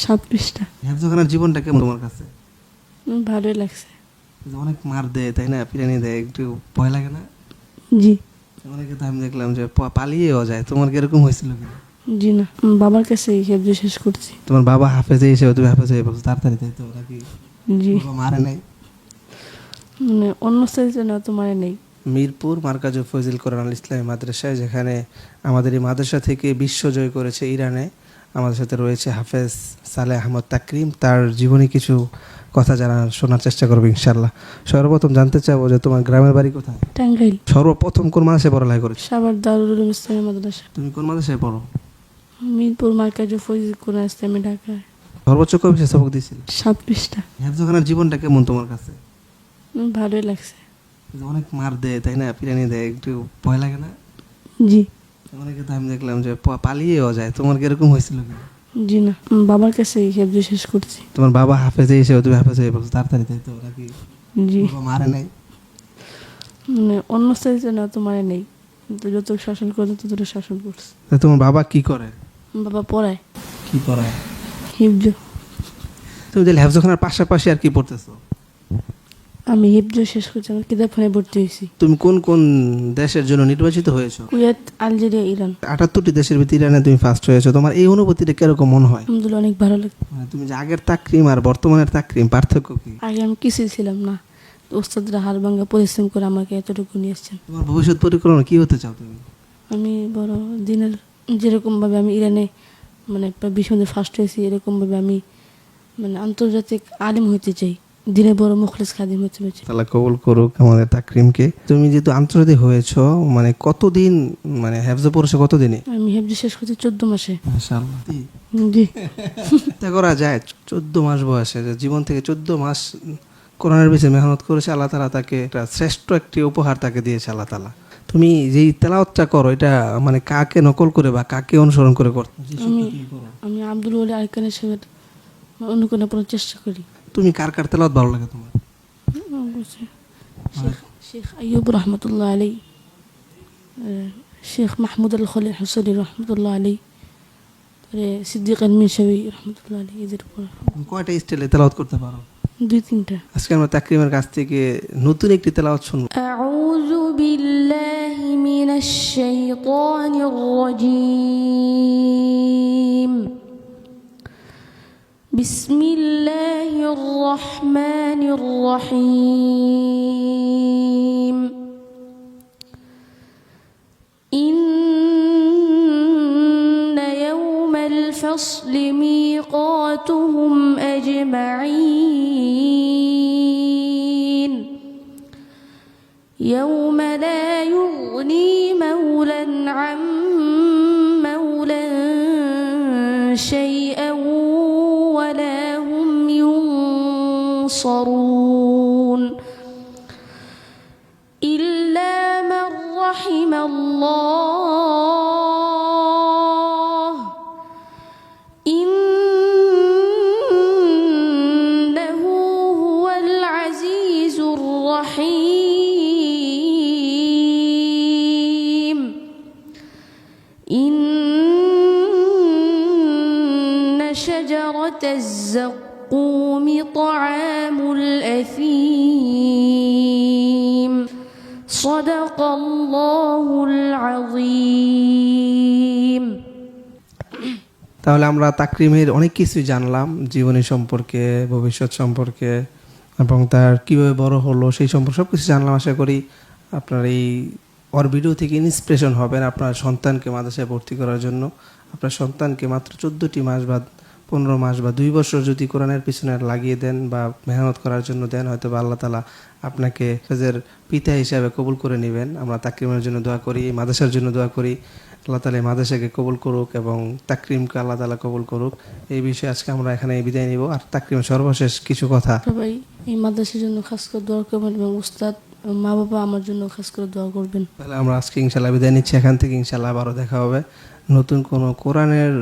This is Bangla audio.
7 পৃষ্ঠা। হেফজখানার জীবনটা কেমন তোমার কাছে? ভালোই লাগছে। অনেক মার দেয় তাই না, পিটানি দেয়, একটু ভয় লাগে না? জি। অনেকে তো আমি দেখলাম যে পালিয়েও যায়, তোমার কি এরকম হয়েছিল কি? জি না, বাবার কাছে হেফজ শেষ করছি। তোমার বাবা হাফেজে হিসেবে তুমি হাফেজে হয়ে পড়ছো তাড়াতাড়ি, তাই তো নাকি? জি। বাবা মারে নাই? মানে অন্য সাইজে না, তোমার নেই। মিরপুর মার্কাজ ফয়জুল কোরআন আল ইসলামী মাদ্রাসায়, যেখানে আমাদের এই মাদ্রাসা থেকে বিশ্বজয় করেছে ইরানে, আমাদের সাথে রয়েছে হাফেজ সালেহ আহমদ তাকরিম। তার জীবনী কিছু কথা শোনার চেষ্টা করবো ইনশাল্লাহ। সর্বপ্রথম জানতে চাবো যে তোমার গ্রামের বাড়ি কোথায়? টাঙ্গাইল। সর্বপ্রথম কোন মাদ্রাসায় পড়ালেখা করেছো? সাভার দারুল উলুম ইসলামী মাদ্রাসা। তুমি কোন মাদ্রাসায় পড়ো? মিরপুর মার্কাজ ফয়জুল কোরআন ইসলামী, ঢাকায়। সর্বোচ্চ কয় পৃষ্ঠা সবক দিয়েছিল? 7 পৃষ্ঠা। হেফজখানার জীবনটা কেমন তোমার কাছে? ভালোই লাগছে। অনেক মার দেয় তাই না, পিটানি দেয়, একটু ভয় লাগে না? জি। অনেকে তো আমি দেখলাম যে পালিয়েও যায়, তোমার কি এরকম হয়েছিল কি? জি না, বাবার কাছে হেফজ শেষ করছি। তোমার বাবা হাফেজে হিসেবে তুমি হাফেজ হয়ে পড়ছো তাড়াতাড়ি, তাই তো নাকি? জি। বাবা মারে নাই? মানে অন্য সাইজে না, তোমার নেই। কিন্তু যত শাসন করে তত শাসন করছে। তা তোমার বাবা কি করে? বাবা পড়ায়। কি পড়ায়? হিফজ। তুমি তাহলে হেফজখানার পাশাপাশি আর কি পড়তেছো? আমি হিফজ শেষ করছি, আমার কিতাবখানায় ভর্তি হয়েছি। তুমি কোন কোন দেশের জন্য নির্বাচিত হয়েছো? Kuwait, Algeria, Iran. 78টি দেশের ভিতরে ইরানে তুমি ফার্স্ট হয়েছো। তোমার এই অনুভূতিটা কিরকম মনে হয়? আলহামদুলিল্লাহ, অনেক ভালো লাগে। মানে তুমি যে আগের তাকরিম আর বর্তমানের তাকরিম পার্থক্য কি? আগে আমি কিছুই ছিলাম না, ওস্তাদরা হাড় ভাঙা পরিশ্রম করে আমাকে এতটুকু নিয়ে এসছেন। তোমার ভবিষ্যৎ পরিকল্পনা কি হতে চাও তুমি? আমি বড় দিনের, যেরকমভাবে আমি ইরানে মানে 20 মধ্যে ফার্স্ট হয়েছি, এরকমভাবে আমি মানে আন্তর্জাতিক আলিম হইতে চাই, দিনে বড় মুখলিস খাদিম হতে চাই। আল্লাহ কবুল করুক আমাদের তাকরিমকে। তুমি যেহেতু আন্তর্জাতিক হয়েছো, মানে কতদিন মানে হেফজ পড়েছো কতদিনে? আমি হেফজ শেষ করছি 14 মাসে। মাশাআল্লাহ। জি। চিন্তা করা যায় 14 মাস বয়সে, যে জীবন থেকে 14 মাস কোরআনের পিছনে মেহনত করেছে, আল্লাহ তাআলা তাকে একটা শ্রেষ্ঠ একটি উপহার তাকে দিয়েছে আল্লাহ তাআলা। তুমি যেই তেলাওয়াতটা করো, এটা মানে কাকে নকল করে বা কাকে অনুসরণ করে করো? আমি আব্দুল ওলি আরকানের সাথে অনুকরণ করার চেষ্টা করি। তুমি কার কার তেলাওয়াত ভালো লাগে তোমার? শেখ আইয়ুব রহমতুল্লাহ আলাই, শেখ মাহমুদ আল খলিল হুসাইনি রহমতুল্লাহ আলাই, সিদ্দিক আল মিশাবি রহমতুল্লাহ আলাই। এদের উপর কয়টা স্টাইলে তেলাওয়াত করতে পারো? 2-3টা। আজকে আমরা তাকরিমের কাছ থেকে নতুন একটি তেলাওয়াত শুনবো। আউযু বিল্লাহি মিনাশ শাইতানির রাজীম। বিসমিল্লাহির রহমানির রহিম। ইন্না ইয়াওমাল ফাসলি মিকাতুহুম আজমাঈন। يوم لا يغني مولا عن مولا شيئا ولا هم ينصرون إلا من رحم الله إنه هو العزيز الرحيم. إن شجرة الزقوم طعام الأثيم. صدق الله العظيم. তাহলে আমরা তাকরিমের অনেক কিছুই জানলাম, জীবনী সম্পর্কে, ভবিষ্যৎ সম্পর্কে, এবং তার কীভাবে বড় হলো সেই সম্পর্কে সব কিছু জানলাম। আশা করি আপনার এই ভিডিও থেকে ইন্সপিরেশন হবেন আপনার সন্তানকে মাদ্রাসায় ভর্তি করার জন্য। আপনার সন্তানকে মাত্র 14টি মাস বা 15 মাস বা 2 বছর যদি কোরআনের পিছনে লাগিয়ে দেন বা মেহনত করার জন্য দেন, হয়তো বা আল্লাহ তাআলা আপনাকে হেফজের পিতা হিসাবে কবুল করে নেবেন। আমরা তাকরিমের জন্য দোয়া করি, মাদ্রাসার জন্য দোয়া করি, আল্লাহ তাআলা মাদ্রাসাকে কবুল করুক এবং তাকরিমকে আল্লাহ তাআলা কবুল করুক। এই বিষয়ে আজকে আমরা এখানে বিদায় নিব। আর তাকরিমের সর্বশেষ কিছু কথা। সবাই এই মাদ্রাসার জন্য খাস করে দোয়া করবেন এবং উস্তাদ মা বাবা আমার জন্য খাস করে দোয়া করবেন। তাহলে আমরা আজকে ইনশাআল্লাহ বিদায় নিচ্ছি এখান থেকে। ইনশাআল্লাহ আবারও দেখা হবে নতুন কোনো কোরআনের